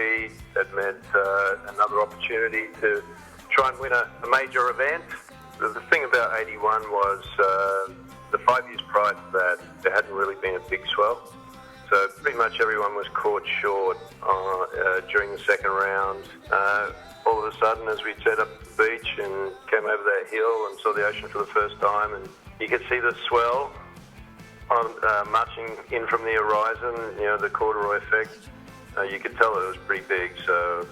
quickly. It meant another opportunity to try and win a major event. The thing about 81 was the 5 years prior to that, there hadn't really been a big swell. So pretty much everyone was caught short during the second round. All of a sudden, as we turned up to the beach and came over that hill and saw the ocean for the first time, and you could see the swell marching in from the horizon, the corduroy effect. You could tell it was pretty big. So,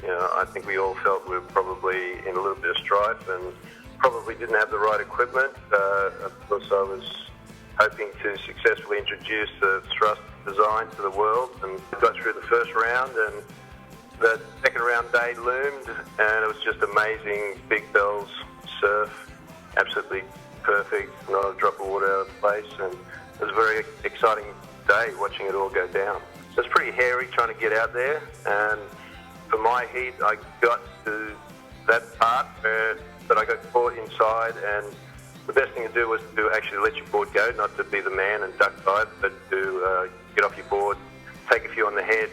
I think we all felt we were probably in a little bit of strife and probably didn't have the right equipment. Of course, I was hoping to successfully introduce the thrust design to the world and got through the first round, and the second round day loomed, and it was just amazing. Big bells, surf, absolutely perfect, not a drop of water out of place, and it was a very exciting day watching it all go down. It was pretty hairy trying to get out there, and for my heat, I got to that part that I got caught inside, and the best thing to do was to actually let your board go, not to be the man and duck dive, but to get off your board, take a few on the head.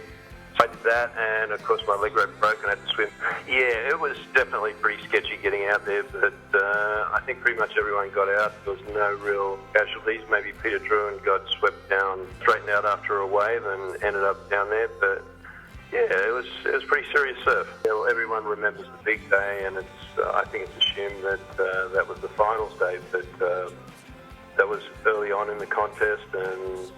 So I did that, and of course my leg rope broke and I had to swim. Yeah, it was definitely pretty sketchy getting out there, but I think pretty much everyone got out. There was no real casualties. Maybe Peter Druin got swept down, straightened out after a wave and ended up down there, but yeah, it was pretty serious surf. Everyone remembers the big day, and I think it's assumed that that was the finals day, but that was early on in the contest, and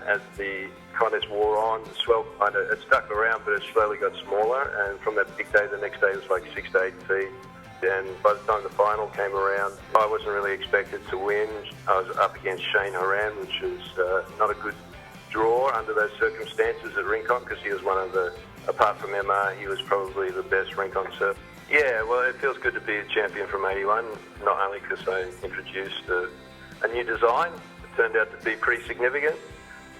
as the contest wore on, the swell it stuck around, but it slowly got smaller, and from that big day, the next day was like 6 to 8 feet. And by the time the final came around, I wasn't really expected to win. I was up against Cheyne Horan, which was not a good draw under those circumstances at Rincon, because he was one of the, apart from Emma, he was probably the best Rincon surfer. Yeah, well, it feels good to be a champion from 81, not only because I introduced a new design. It turned out to be pretty significant,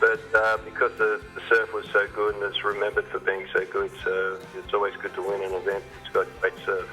but because the surf was so good and it's remembered for being so good, so it's always good to win an event. It's got great surf.